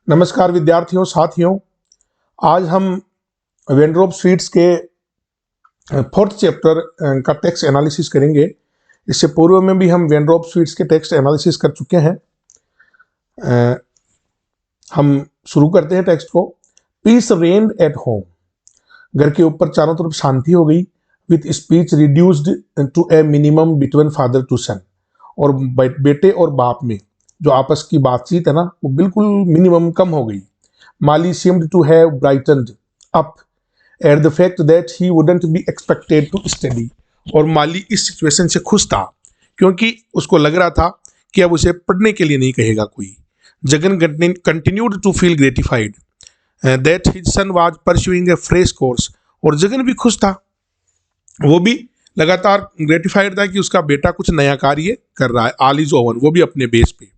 नमस्कार विद्यार्थियों साथियों। आज हम वेनड्रोप स्वीट्स के फोर्थ चैप्टर का टेक्स्ट एनालिसिस करेंगे। इससे पूर्व में भी हम वेनड्रोप स्वीट्स के टेक्स्ट एनालिसिस कर चुके हैं। हम शुरू करते हैं टेक्स्ट को। Peace reigned at home. घर के ऊपर चारों तरफ शांति हो गई। With speech reduced to a minimum between father to son. और बेटे और बाप में जो आपस की बातचीत है ना, वो बिल्कुल मिनिमम कम हो गई। माली seemed to have brightened up at the fact that he wouldn't be expected to study। और माली इस सिचुएशन से खुश था क्योंकि उसको लग रहा था कि अब उसे पढ़ने के लिए नहीं कहेगा कोई। Jagan continued to feel gratified that his son was pursuing a fresh course। और जगन भी खुश था, वो भी लगातार ग्रेटिफाइड था कि उसका बेटा कुछ नया कार्य कर रहा है। ऑल इज ओवन, वो भी अपने बेस पे।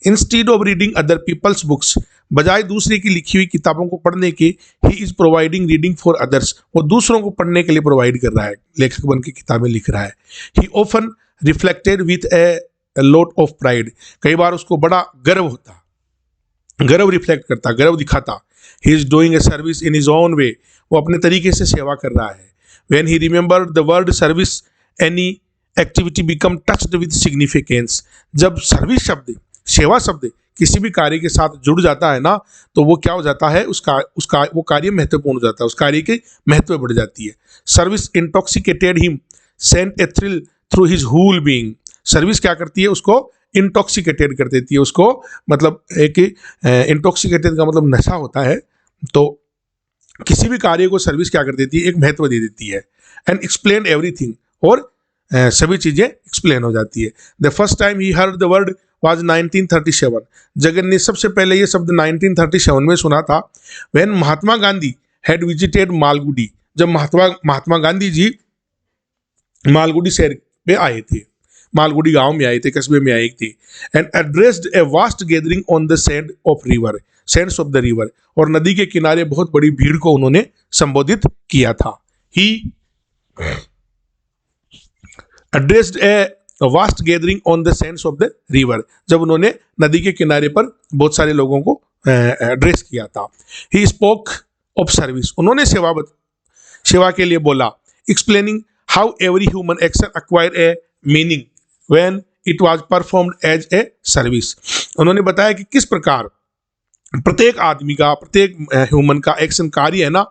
Instead of reading other people's books, बजाय दूसरे की लिखी हुई किताबों को पढ़ने के, he is providing reading for others. वो दूसरों को पढ़ने के लिए प्रोवाइड कर रहा है, लेखक बन के किताबें लिख रहा है। ही often reflected with A lot of pride. कई बार उसको बड़ा गर्व होता, गर्व रिफ्लेक्ट करता, गर्व दिखाता। He is doing a service in his own वे। वो अपने तरीके से सेवा कर रहा है। When he remembered the word service, any activity become touched with significance. जब सर्विस शब्द, सेवा शब्द किसी भी कार्य के साथ जुड़ जाता है ना, तो वो क्या हो जाता है, उसका वो कार्य महत्वपूर्ण हो जाता है, उस कार्य की महत्व बढ़ जाती है। Service intoxicated him, sent a thrill through his whole being. Service क्या करती है, उसको इंटॉक्सिकेटेड कर देती है, उसको मतलब एक इंटॉक्सिकेटेड का मतलब नशा होता है। तो किसी भी कार्य को सर्विस क्या कर देती है, एक महत्व दे देती है। एंड एक्सप्लेन एवरीथिंग, और सभी चीजें एक्सप्लेन हो जाती है। The first time he heard the word was 1937। Jagan ने सबसे पहले ये शब्द 1937 में सुना था। When Mahatma Gandhi had visited Malgudi. जब महात्मा गांधी जी मालगुडी शहर पे आए थे, मालगुडी गांव में आए थे, कस्बे में आए थे। And addressed a vast gathering on the sand of river, Sands of the river. और नदी के किनारे बहुत बड़ी भीड़ को उन्होंने संबोधित किया था। He addressed a vast gathering on the sands of the river. जब उन्होंने नदी के किनारे पर बहुत सारे लोगों को एड्रेस किया था। ही स्पोक ऑफ सर्विस, उन्होंने सेवा के लिए बोला। Explaining how every human action acquire a meaning when it was performed as a service. उन्होंने बताया कि किस प्रकार प्रत्येक आदमी का, प्रत्येक ह्यूमन का एक्शन कार्य है ना,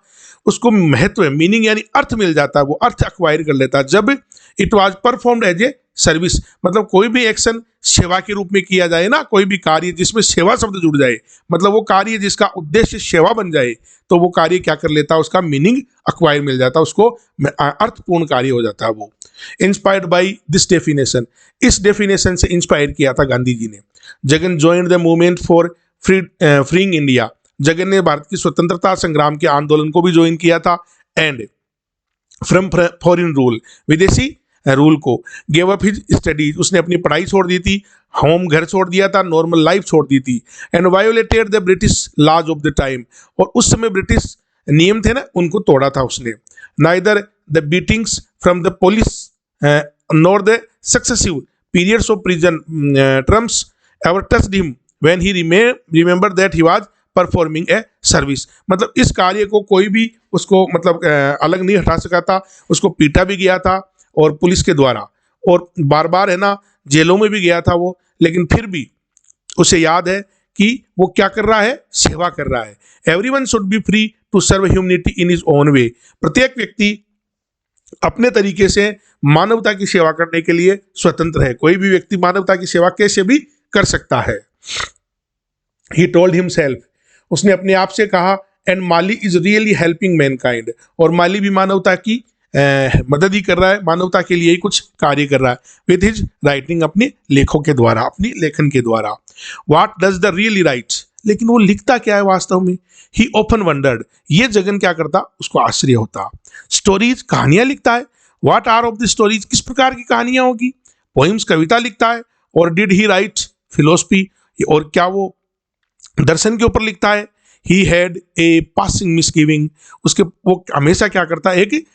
उसको महत्व, मीनिंग यानी अर्थ मिल जाता है, वो अर्थ एक्वायर कर लेता है जब it was performed as a service. मतलब कोई भी एक्शन सेवा के रूप में किया जाए ना, कोई भी कार्य जिसमें सेवा शब्द जुड़ जाए, मतलब वो कार्य जिसका उद्देश्य सेवा बन जाए, तो वो कार्य क्या कर लेता है, उसका मीनिंग एक्वायर मिल जाता है, उसको अर्थपूर्ण कार्य हो जाता है वो। इंस्पायर्ड बाई दिस डेफिनेशन, इस डेफिनेशन से इंस्पायर किया था गांधी जी ने। Jagan joined the movement for freeing India. Jagan ने भारत की स्वतंत्रता संग्राम के आंदोलन को भी ज्वाइन किया था। एंड फ्रॉम फॉरेन रूल, विदेशी रूल को। गेव अप हिज स्टडीज, उसने अपनी पढ़ाई छोड़ दी थी, होम घर छोड़ दिया था, नॉर्मल लाइफ छोड़ दी थी। And violated the British laws of the time, और उस समय ब्रिटिश नियम थे ना, उनको तोड़ा था उसने। Neither the beatings from the police nor the successive periods of prison terms ever touched him when he remembered that he was performing A service. मतलब इस कार्य को कोई भी उसको मतलब अलग नहीं हटा सका था। उसको पीटा भी गया था और पुलिस के द्वारा, और बार बार है ना जेलों में भी गया था वो, लेकिन फिर भी उसे याद है कि वो क्या कर रहा है, सेवा कर रहा है। Everyone should be free to serve humanity in his own way. प्रत्येक व्यक्ति अपने तरीके से मानवता की सेवा करने के लिए स्वतंत्र है। कोई भी व्यक्ति मानवता की सेवा कैसे भी कर सकता है। ही टोल्ड हिमसेल्फ, उसने अपने आप से कहा। And Mali is really helping Mankind, और माली भी मानवता की मदद ही कर रहा है, मानवता के लिए ही कुछ कार्य कर रहा है। विथ हिज राइटिंग, अपने लेखों के द्वारा, अपनी लेखन के द्वारा। What does the really right, लेकिन वो लिखता क्या है वास्तव में। ही ओपन वंडर्ड, ये जगन क्या करता, उसको आश्चर्य होता। स्टोरीज, कहानियां लिखता है। What are of the stories, किस प्रकार की कहानियां होगी। पोइम्स, कविता लिखता है। और डिड ही राइट फिलोसफी, और क्या वो दर्शन के ऊपर लिखता है। ही हैड ए पासिंग मिसगिविंग, उसके वो हमेशा क्या करता है, एक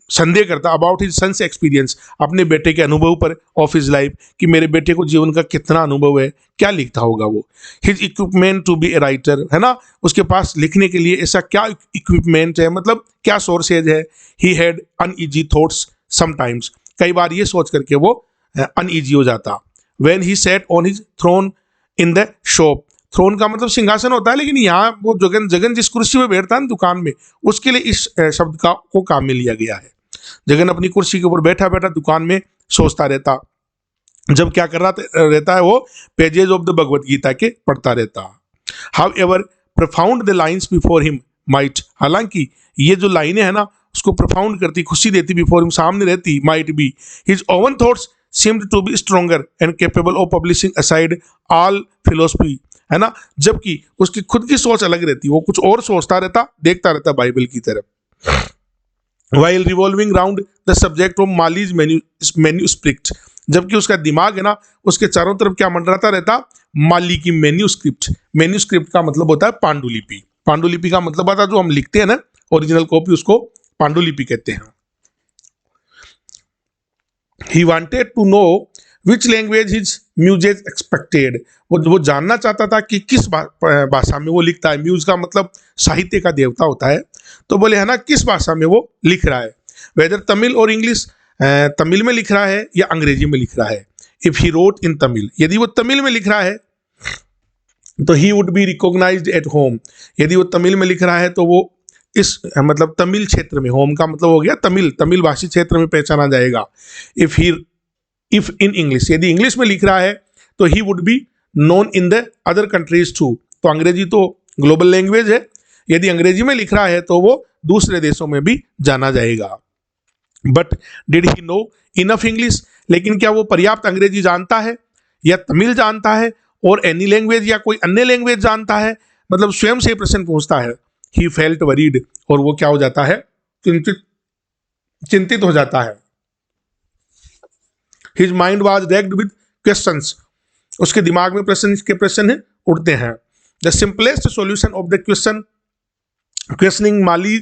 संदेह करता अबाउट हिज सन्स एक्सपीरियंस, अपने बेटे के अनुभव पर, ऑफ हिज लाइफ, कि मेरे बेटे को जीवन का कितना अनुभव है, क्या लिखता होगा वो। His equipment to be a writer, है ना, उसके पास लिखने के लिए ऐसा क्या इक्विपमेंट है, मतलब क्या सोर्सेज है। He had uneasy thoughts sometimes, कई बार ये सोच करके वो अनईजी हो जाता। When he sat on his throne in the shop, throne का मतलब सिंहासन होता है, लेकिन यहाँ वो जगन जगन जिस कुर्सी में बैठता है ना दुकान में, उसके लिए इस शब्द का को काम में लिया गया है। जगन अपनी कुर्सी के ऊपर बैठा बैठा दुकान में सोचता रहता, जब क्या कर रहा रहता है वो pages of the Bhagavad Gita के पढ़ता रहता। How ever profound the lines before him might, हालांकि ये जो लाइनें हैं ना उसको प्रफाउंड करती, खुशी देती, बिफोर हिम सामने रहती, might be his oven thoughts seemed to be stronger and capable of publishing aside all philosophy, है ना, जबकि उसकी खुद की सोच अलग रहती, वो कुछ और सोचता रहता, देखता रहता बाइबल की तरफ। While revolving round the subject of Mali's manuscript, जबकि उसका दिमाग है ना उसके चारों तरफ क्या मंडराता रहता, माली की मैन्यूस्क्रिप्ट। मैन्यूस्क्रिप्ट का मतलब होता है पांडुलिपि, पांडुलिपि का मतलब होता है जो हम लिखते हैं ना ओरिजिनल कॉपी, उसको पांडुलिपि कहते हैं। He wanted to know which language his muses expected, वो जानना चाहता था कि किस भाषा में वो लिखता है। म्यूज का मतलब साहित्य का देवता होता है, तो बोले है ना किस भाषा में वो लिख रहा है, वेदर तमिल और इंग्लिश, तमिल में लिख रहा है या अंग्रेजी में लिख रहा है। If he wrote in Tamil, यदि वो तमिल में लिख रहा है तो he would be recognised at home, यदि वो तमिल में लिख रहा है तो वो इस मतलब तमिल क्षेत्र में, होम का मतलब हो गया तमिल भाषी क्षेत्र में पहचाना जाएगा। इफ इन इंग्लिश, यदि इंग्लिश में लिख रहा है तो he would be known in the other countries too, तो अंग्रेजी तो ग्लोबल लैंग्वेज है, यदि अंग्रेजी में लिख रहा है तो वो दूसरे देशों में भी जाना जाएगा। But did he know enough English, लेकिन क्या वो पर्याप्त अंग्रेजी जानता है या तमिल जानता है और एनी लैंग्वेज या कोई अन्य लैंग्वेज जानता है, मतलब स्वयं से प्रश्न पूछता है। ही फेल्ट वरीड, और वो क्या हो जाता है, चिंतित हो जाता है। His mind was racked with questions, उसके दिमाग में प्रश्न उठते हैं। The simplest solution of the questioning Mali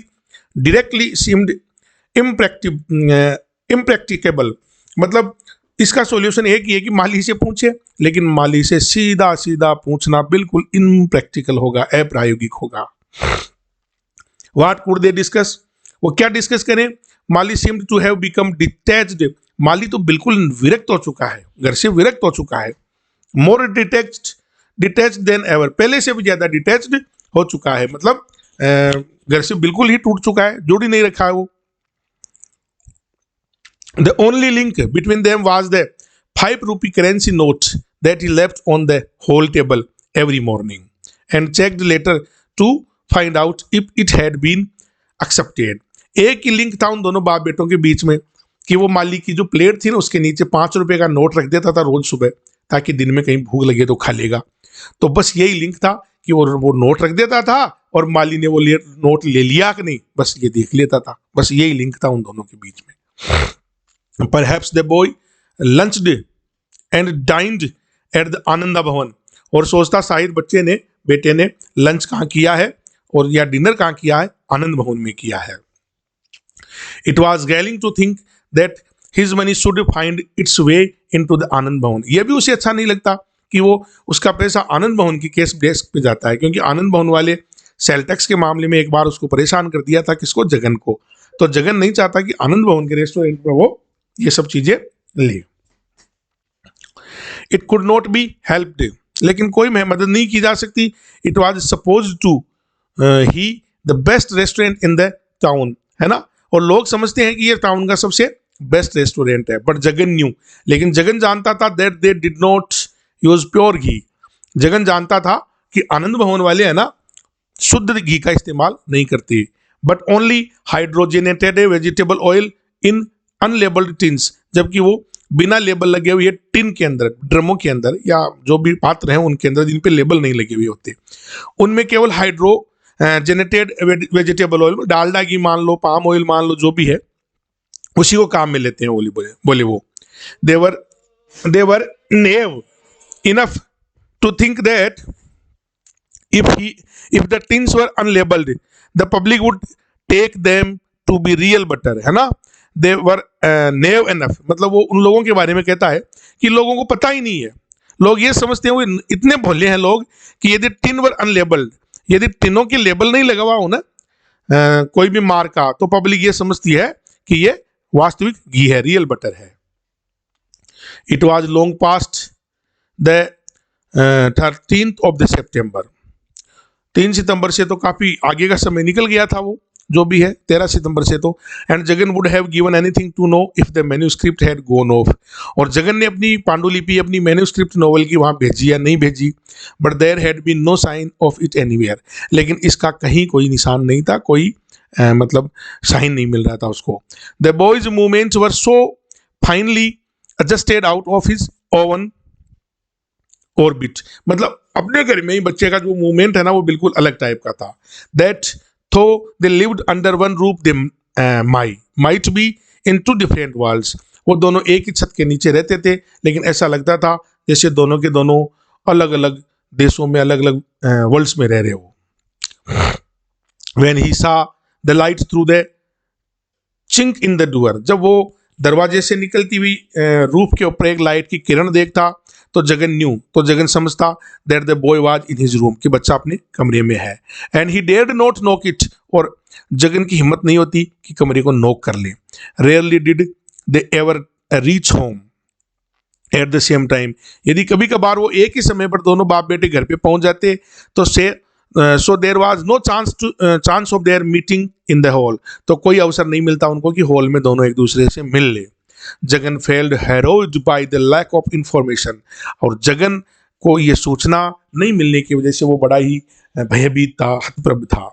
directly seemed impracticable, मतलब इसका सॉल्यूशन एक ही है कि माली से पूछे, लेकिन माली से सीधा सीधा पूछना बिल्कुल इम्प्रैक्टिकल होगा, अप्रायोगिक होगा। What could they discuss? वो क्या डिस्कस करें? माली seemed to have become detached, माली तो बिल्कुल विरक्त हो चुका है, घर से विरक्त हो चुका है। More detached than ever, पहले से भी ज्यादा डिटैच्ड हो चुका है, मतलब घर से बिल्कुल ही टूट चुका है, जोड़ ही नहीं रखा है वो। The only link between them was the 5 rupee currency note that he left on the hall table every morning and checked later to find out if it had been accepted. एक ही लिंक था उन दोनों बाप बेटों के बीच में कि वो माली की जो प्लेट थी ना उसके नीचे 5 रुपए का नोट रख देता था रोज सुबह, ताकि दिन में कहीं भूख लगे तो खा लेगा। तो बस यही लिंक था कि वो नोट रख देता था और माली ने वो नोट ले लिया कि नहीं, बस ये देख लेता था। बस यही लिंक था उन दोनों के बीच में। Perhaps the boy lunched and dined at the Ananda भवन, और सोचता शायद बेटे ने लंच कहाँ किया है और या डिनर कहाँ किया है, आनंद भवन में किया है। It was galling to think that his money should find its way into the आनंद भवन, यह भी उसे अच्छा नहीं लगता कि वो उसका पैसा आनंद भवन की केस डेस्क पे जाता है, क्योंकि आनंद भवन वाले सेल टैक्स के मामले में एक बार उसको परेशान कर दिया था, किसको, जगन को। तो जगन नहीं चाहता कि आनंद भवन के रेस्टोरेंट में वो ये सब चीजें ले। It could not be helped, लेकिन कोई मदद नहीं की जा सकती। It was suppose to he the best restaurant in the town, है ना, और लोग समझते हैं कि ये टाउन का सबसे बेस्ट रेस्टोरेंट है। बट जगन न्यू, लेकिन जगन जानता था that they did not use pure ghee, Jagan जानता था कि आनंद भवन वाले है ना शुद्ध घी का इस्तेमाल नहीं करते, but only hydrogenated vegetable oil in unlabelled tins, जबकि वो बिना लेबल लगे हुए टिन के अंदर, ड्रमों के अंदर या जो भी पात्र हैं उनके अंदर जिन पे लेबल नहीं लगे हुए होते, उनमें केवल हाइड्रोजनेटेड वेजिटेबल ऑयल, डालडा घी मान लो, पाम ऑयल मान लो, जो भी है उसी को काम में लेते हैं। बोले वो they're naive enough to think that if the tins were unlabeled the public would take them to be real butter, है ना, दे वर नेव एनफ, मतलब वो उन लोगों के बारे में कहता है कि लोगों को पता ही नहीं है, लोग ये समझते हैं, वो इतने भोले हैं लोग कि यदि टिन वर अनलेबल्ड, यदि टिनों के लेबल नहीं लगा हुआ हो ना कोई भी मार का, तो पब्लिक ये समझती है कि ये वास्तविक घी है, रियल बटर है। It was long past the 13th of the September, 3 सितंबर से तो काफी आगे का समय निकल गया था, वो जो भी है 13 सितंबर से तो। And Jagan would have given anything to know if the manuscript had gone off, और जगन ने अपनी पांडुलिपि, अपनी मैन्यूस्क्रिप्ट नोवेल की वहां भेजी या नहीं भेजी, but there had been no sign of it anywhere, लेकिन इसका कहीं कोई निशान नहीं था, कोई मतलब साइन नहीं मिल रहा था उसको। The boys movements were so finally adjusted out of his oven orbit, मतलब अपने घर में ही बच्चे का जो मूवमेंट है ना वो बिल्कुल अलग टाइप का था। That though they lived under one roof they might be in two different worlds, वो दोनों एक ही छत के नीचे रहते थे, लेकिन ऐसा लगता था जैसे दोनों के दोनों अलग अलग देशों में, अलग अलग वर्ल्ड्स में रह रहे हो। When he saw the light through the chink in the door, जब वो दरवाजे से निकलती हुई रूफ के ऊपर एक लाइट की किरण देखता, तो जगन न्यू, तो जगन समझता that the boy was in his room, कि बच्चा अपने कमरे में है। And he dared not knock it, और जगन की हिम्मत नहीं होती कि कमरे को नॉक कर ले। Rarely did they ever reach home at the same time, यदि कभी कभार वो एक ही समय पर दोनों बाप बेटे घर पे पहुंच जाते तो so there was no chance of their meeting in the hall, तो कोई अवसर नहीं मिलता उनको कि हॉल में दोनों एक दूसरे से मिल ले। Jagan felt harrowed by the lack of information, और जगन को ये सूचना नहीं मिलने की वजह से वो बड़ा ही भयभीत था, हतप्रभ था।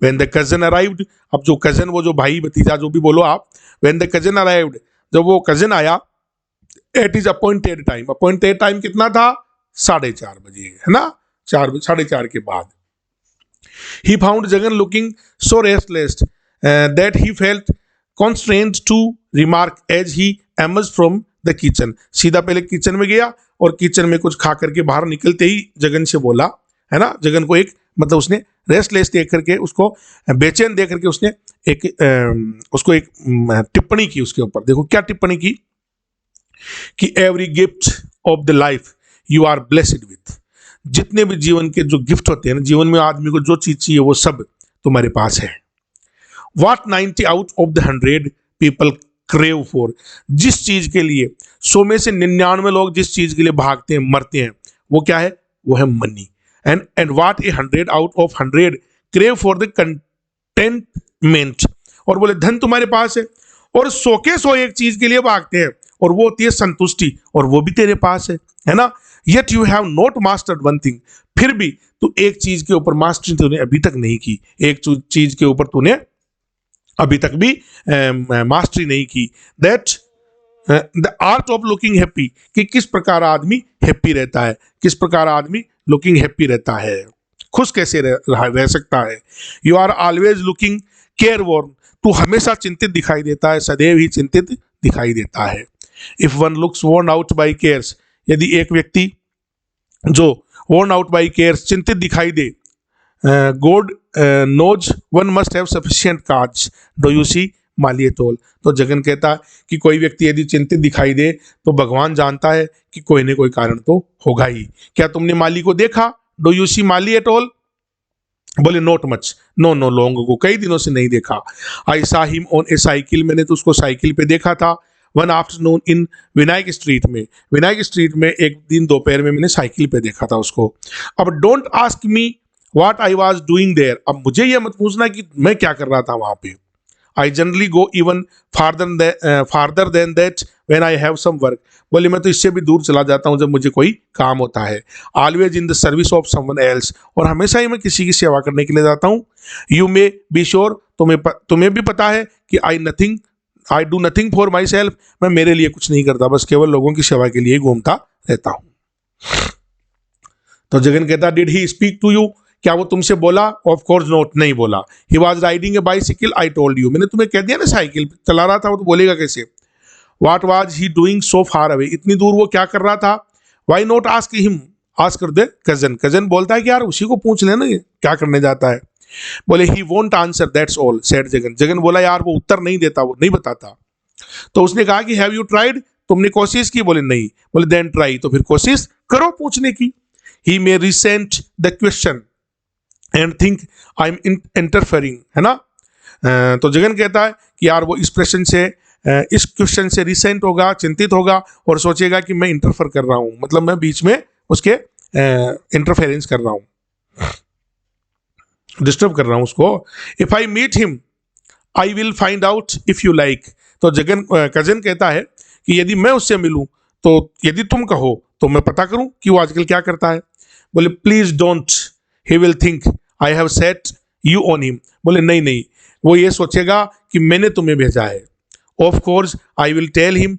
व्हेन द कजन अराइव्ड, अब जो कजन, वो जो भाई भतीजा जो भी बोलो आप, व्हेन द कजन अराइव्ड, जब वो कजन आया, at his appointed time, appointed time कितना था, 4:30 बजे, है ना, 4:30 के बाद। He found Jagan looking so restless that he felt constrained to remark as he emerged from the kitchen. सीधा पहले किचन में गया और किचन में कुछ खा करके बाहर निकलते ही जगन से बोला, है ना, जगन को एक मतलब उसने रेस्टलेस देख करके, उसको बेचैन देख करके उसने उसको एक टिप्पणी की उसके ऊपर। देखो क्या टिप्पणी की कि every gift of the life you are blessed with, जितने भी जीवन के जो गिफ्ट होते हैं ना, जीवन में आदमी को जो चीज चाहिए वो सब तुम्हारे पास है। What 90 out of the 100 people crave for, जिस चीज के लिए 100 में से 99 लोग जिस चीज के लिए भागते हैं, मरते हैं, वो क्या है, वो है money. And what a 100 out of 100 crave for the contentment, और बोले धन तुम्हारे पास है, और 100 के 100 एक चीज के लिए भागते हैं, और वो होती है संतुष्टि, और वो भी तेरे पास है ना। Yet you have not mastered one thing, फिर भी तू एक चीज के ऊपर मास्टरी तूने अभी तक नहीं की, एक चीज के ऊपर तूने अभी तक भी मास्टरी नहीं की। That the art of looking happy, कि किस प्रकार आदमी हैप्पी रहता है, किस प्रकार आदमी लुकिंग हैप्पी रहता है, खुश कैसे रह सकता है। You are always looking careworn, तू हमेशा चिंतित दिखाई देता है, सदैव ही चिंतित दिखाई देता है। If one looks worn out by cares, यदि एक व्यक्ति जो वॉर्न आउट बाई केयर्स चिंतित दिखाई दे, god knows one must have sufficient cause, do you see Mali at all, तो जगन कहता है कि कोई व्यक्ति यदि चिंतित दिखाई दे तो भगवान जानता है कि कोई न कोई कारण तो होगा ही। क्या तुमने माली को देखा, do you see Mali at all, बोले नॉट मच, नो लोगों को कई दिनों से नहीं देखा। आई सा हिम ऑन ए साइकिल, मैंने तो उसको साइकिल पे देखा था। One afternoon in Vinayak street में, विनायक स्ट्रीट में एक दिन दोपहर में मैंने साइकिल पे देखा था उसको। अब don't ask me what I was doing there, अब मुझे ये मत पूछना कि मैं क्या कर रहा था वहां पे। I generally go even farther than that when I have some work, बोले मैं तो इससे भी दूर चला जाता हूँ जब मुझे कोई काम होता है। Always in the service of someone else, और हमेशा ही मैं किसी की सेवा करने के लिए जाता हूँ। यू मे बी श्योर, तुम्हें भी पता है कि I do nothing for my self, मैं मेरे लिए कुछ नहीं करता, बस केवल लोगों की सेवा के लिए घूमता रहता हूं। तो जगन कहता did he speak to you, क्या वो तुमसे बोला? ऑफ कोर्स नॉट, नहीं बोला। He was riding a bicycle, I told you, मैंने तुम्हें कह दिया ना साइकिल चला रहा था, वो तो बोलेगा कैसे। What was he doing so far away, इतनी दूर वो क्या कर रहा था। Why not ask him, ask कर दे कजन, कजन बोलता है कि यार उसी को पूछ लेना ये क्या करने जाता है। बोले he won't answer that's all said Jagan, Jagan बोला यार वो उत्तर नहीं देता, वो नहीं बताता। तो उसने कहा कि हैव यू ट्राइड, तुमने कोशिश की? बोले नहीं। बोले देन ट्राई, तो फिर कोशिश करो पूछने की। He may resent the question and think I am interfering, है ना। तो जगन कहता है कि यार वो इस प्रश्न से, इस क्वेश्चन से रिसेंट होगा, चिंतित होगा और सोचेगा कि मैं इंटरफेयर कर रहा हूं, मतलब मैं बीच में उसके इंटरफेरेंस कर रहा हूं, डिस्टर्ब कर रहा हूं उसको। If I meet him I will find out if you like. तो जगन कजन कहता है कि यदि मैं उससे मिलूं तो यदि तुम कहो तो मैं पता करूं कि वो आजकल क्या करता है। बोले please don't, he will think I have set you on him. बोले नहीं नहीं, वो ये सोचेगा कि मैंने तुम्हें भेजा है। Of course I will tell him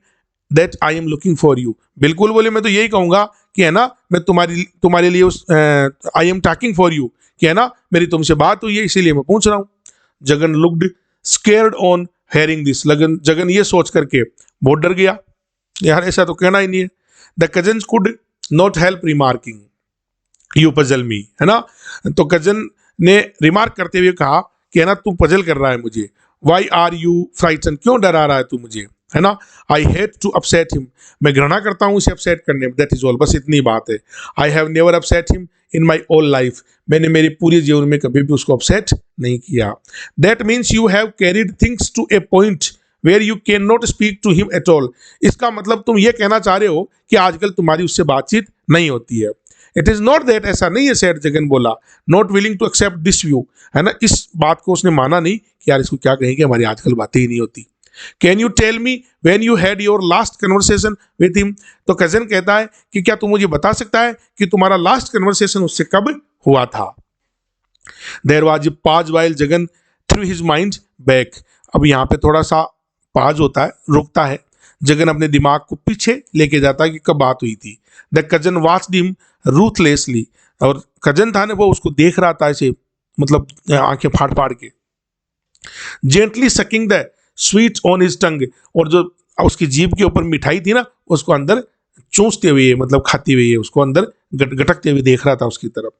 that I am looking for you. बिल्कुल, बोले मैं तो यही कहूंगा कि है ना, मैं तुम्हारे लिए उस I am talking for you, कि है ना मेरी तुमसे बात हुई है इसीलिए मैं पूछ रहा हूं। Jagan looked scared on hearing this. Jagan ये सोच करके बहुत डर गया, यार ऐसा तो कहना ही नहीं है। The cousins could not help remarking you puzzle me, है ना। तो कजन ने रिमार्क करते हुए कहा कि है ना तू पजल कर रहा है मुझे। वाई आर यू फ्राइटन, क्यों डरा रहा है तू मुझे, है ना। I hate to upset him, मैं घृणा करता हूं उसे अपसेट करने में। दैट इज ऑल, बस इतनी बात है। I have never upset him in my all life, मैंने मेरे पूरे जीवन में कभी भी उसको अपसेट नहीं किया। That means you have carried things to a point where you can not speak to him at all. इसका मतलब तुम ये कहना चाह रहे हो कि आजकल तुम्हारी उससे बातचीत नहीं होती है। इट इज नॉट दैट, ऐसा नहीं है, सेठ जगन बोला। Not willing to accept this view, है ना, इस बात को उसने माना नहीं कि यार इसको क्या कहेंगे, हमारी आजकल बातें ही नहीं होती। Can you tell me when you had your last conversation with him. तो कजन कहता है कि क्या तू मुझे बता सकता है कि तुम्हारा लास्ट कन्वर्सेशन उससे कब हुआ था। There was a pause while Jagan threw his mind back. अब यहाँ पे थोड़ा सा पॉज होता है, रुकता है, जगन अपने दिमाग को पीछे लेके जाता है कि कब बात हुई थी। The cousin watched him ruthlessly, और कजन था ना वो उसको देख रहा था ऐसे, मतलब आंखें फाड़ फाड़ के। Gently sucking the sweet on his टंग, और जो उसकी जीभ के ऊपर मिठाई थी ना उसको अंदर चूसते हुए, मतलब खाते हुए उसको अंदर गटकते हुए देख रहा था उसकी तरफ।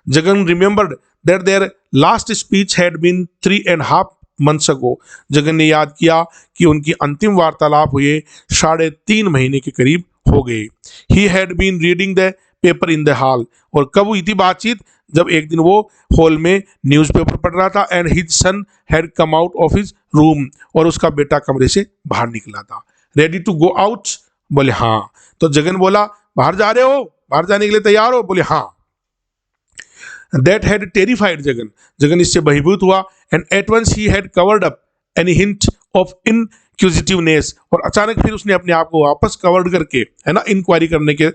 Jagan remembered that their last speech had been 3.5 months ago। Jagan ने याद किया कि उनकी अंतिम वार्तालाप हुए 3.5 महीने के करीब हो गए। He had been reading the paper in the hall, और कब हुई थी बातचीत, जब एक दिन वो हॉल में न्यूज़पेपर पढ़ रहा था। And his son had come out of his room, और उसका बेटा कमरे से बाहर निकला था। रेडी टू गो आउट, बोले हाँ। तो जगन बोला बाहर जा रहे हो, बाहर जाने के लिए तैयार हो, बोले हाँ। That had terrified Jagan, Jagan इससे बहिर्भूत हुआ। And at once he had covered up any hint of inquisitiveness, और अचानक फिर उसने अपने आप को वापस कवर्ड करके, है ना, इंक्वायरी करने के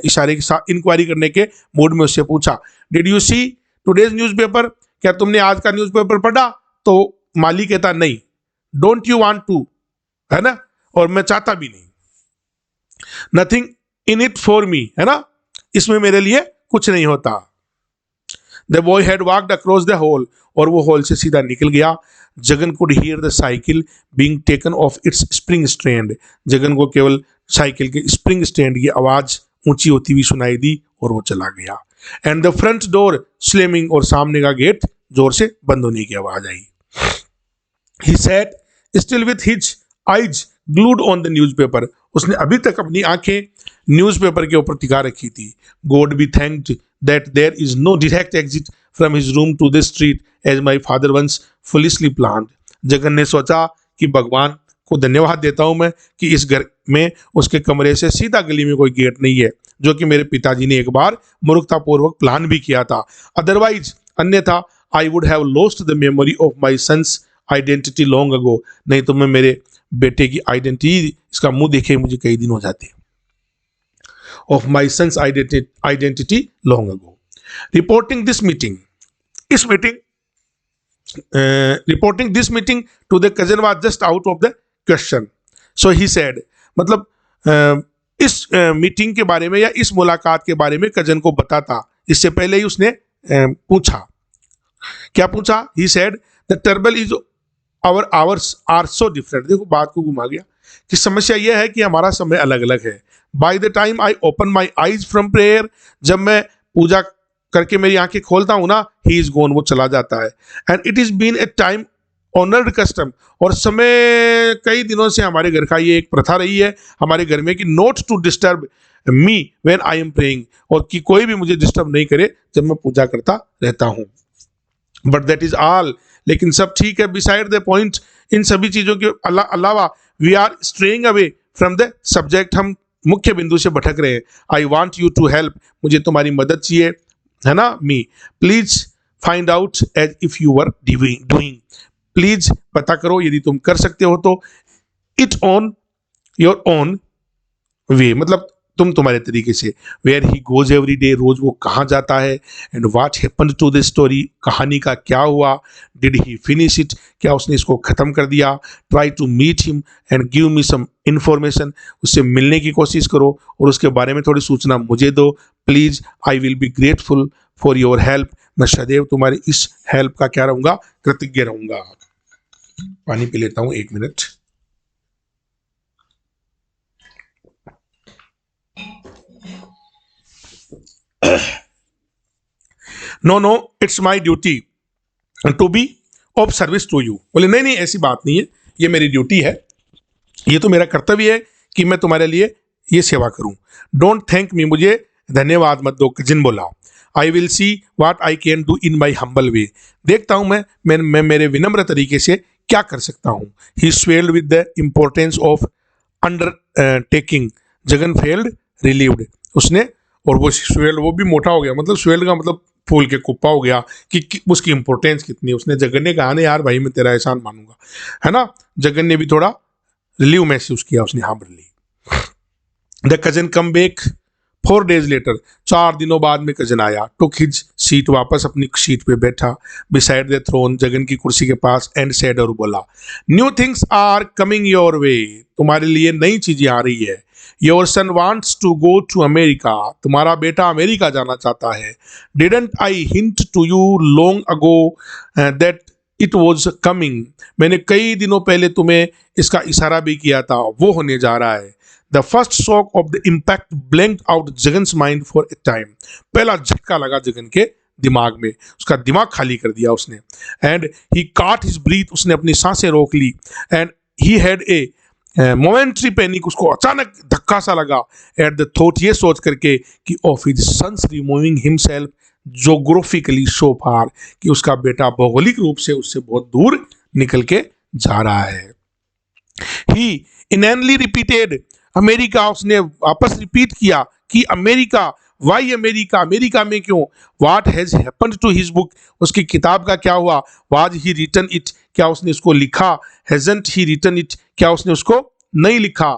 इशारे के साथ इंक्वायरी करने के मूड में उससे पूछा, did you see today's newspaper, क्या तुमने आज का न्यूज़पेपर पढ़ा। तो माली कहता नहीं। डोंट यू वांट टू, है ना, और मैं चाहता भी नहीं। Nothing in it for me, है ना, इसमें मेरे लिए कुछ नहीं होता। The boy had walked across the hall, और वो हॉल से सीधा निकल गया। Jagan could hear the cycle being taken of its spring stand, Jagan को केवल साइकिल के स्प्रिंग स्टैंड की आवाज ऊंची होती हुई सुनाई दी, और वो चला गया। And the front door slamming, और सामने का गेट जोर से बंद होने की आवाज आई। He sat still with his eyes glued on the newspaper, उसने अभी तक अपनी आंखें न्यूज़पेपर के ऊपर टिका रखी थी। God B thanked that there is no direct exit from his room to the street as my father once foolishly planned। Jagan ने सोचा कि भगवान को धन्यवाद देता हूं मैं कि इस घर में उसके कमरे से सीधा गली में कोई गेट नहीं है, जो कि मेरे पिताजी ने एक बार मूर्खतापूर्वक प्लान भी किया था। अदरवाइज, अन्यथा, I would have lost the memory of my son's identity long ago, नहीं तो मैं मेरे बेटे की आइडेंटिटी, इसका मुंह देखे मुझे कई दिन हो जाते। of my son's identity long ago. Reporting this meeting to the cousin was just out of the question. So he said, मतलब इस मीटिंग के बारे में या इस मुलाकात के बारे में कजन को बताता, इससे पहले ही उसने पूछा। क्या पूछा? He said the trouble is our hours are so different। देखो बात को घुमा गया कि समस्या यह है कि हमारा समय अलग अलग है। By the time I open my eyes from prayer, जब मैं पूजा करके मेरी आंखें खोलता हूं ना, ही इज गोन, वो चला जाता है। And it is been a time honoured custom, और समय कई दिनों से हमारे घर का ये एक प्रथा रही है हमारे घर में कि not to disturb me when I am praying, और कि कोई भी मुझे डिस्टर्ब नहीं करे जब मैं पूजा करता रहता हूँ। बट दैट इज ऑल, लेकिन सब ठीक है। बिसाइड द पॉइंट, इन सभी चीजों के अलावा we are straying away from the subject, हम मुख्य बिंदु से भटक रहे हैं। I want you to help, मुझे तुम्हारी मदद चाहिए, है ना। Me please find out as if you were doing, please पता करो यदि तुम कर सकते हो तो। It on your own way, मतलब तुम तुम्हारे तरीके से। Where he goes every day, रोज वो कहाँ जाता है। And what happened to the story, कहानी का क्या हुआ। डिड ही फिनिश इट, क्या उसने इसको खत्म कर दिया। Try to meet him and give me some information, उससे मिलने की कोशिश करो और उसके बारे में थोड़ी सूचना मुझे दो। Please, I will be grateful for your help, मैं सदैव तुम्हारी इस हेल्प का क्या रहूंगा, कृतज्ञ रहूंगा। पानी पी लेता हूं, 1 minute. No, it's my duty to be of service to you. बोले नहीं नहीं, ऐसी बात नहीं है, ये मेरी ड्यूटी है, ये तो मेरा कर्तव्य है कि मैं तुम्हारे लिए ये सेवा करूं। डोंट थैंक मी, मुझे धन्यवाद मत दो। जिन बोला, I will see what I can do in my humble way, देखता हूं मैं मेरे विनम्र तरीके से क्या कर सकता हूं। He swelled with the importance of undertaking, Jagan felt relieved, उसने, और वो स्वेल्ड, वो भी मोटा हो गया, मतलब स्वेल्ड का मतलब फूल के कुप्पा हो गया कि उसकी इंपॉर्टेंस कितनी है। उसने, जगन ने कहा ना यार भाई मैं तेरा एहसान मानूंगा, है ना। जगन ने भी थोड़ा रिलीव महसूस किया, उसने हाँ relieve. The cousin come back 4 days later, 4 दिनों बाद में कजन आया। टुक हिज सीट, वापस अपनी सीट पे बैठा। बिसाइड द थ्रोन, जगन की कुर्सी के पास। एंड सेड, और बोला, new things are coming your way, तुम्हारे लिए नई चीजें आ रही है। Your son wants to go to America, तुम्हारा बेटा अमेरिका जाना चाहता है। Didn't I hint to you long ago that it was coming, मैंने कई दिनों पहले तुम्हें इसका इशारा भी किया था, वो होने जा रहा है। The first shock of the impact blanked out Jagan's mind for a time, पहला झटका लगा जगन के दिमाग में, उसका दिमाग खाली कर दिया उसने। एंड ही काट हिज ब्रीथ, उसने अपनी सांसें रोक ली। And he had a momentary panic, उसको अचानक धक्का सा लगा। एट द थॉट, ये सोच करके कि of his son's removing himself geographically so far, कि उसका बेटा भौगोलिक रूप से उससे बहुत दूर निकल के जा रहा है। ही इनएनली रिपीटेड अमेरिका, उसने वापस रिपीट किया कि अमेरिका, वाई अमेरिका, अमेरिका में क्यों। What has happened to his book, उसकी किताब का क्या हुआ। वाज ही रिटन इट, क्या उसने उसको लिखा। हैजंट ही रिटन इट, क्या उसने उसको नहीं लिखा।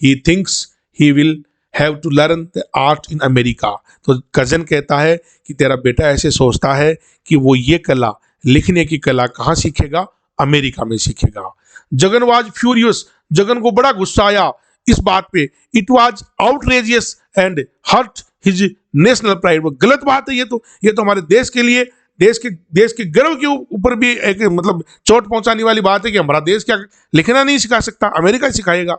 He thinks he will have to learn the art in America, तो कजन कहता है कि तेरा बेटा ऐसे सोचता है कि वो ये कला, लिखने की कला कहाँ सीखेगा, अमेरिका में सीखेगा। जगन वाज फ्यूरियस, जगन को बड़ा गुस्सा आया इस बात पे। It was outrageous and hurt his national pride, वो गलत बात है, ये तो हमारे देश के लिए, देश के गर्व के ऊपर भी एक मतलब चोट पहुंचाने वाली बात है कि हमारा देश क्या लिखना नहीं सिखा सकता, अमेरिका सिखाएगा।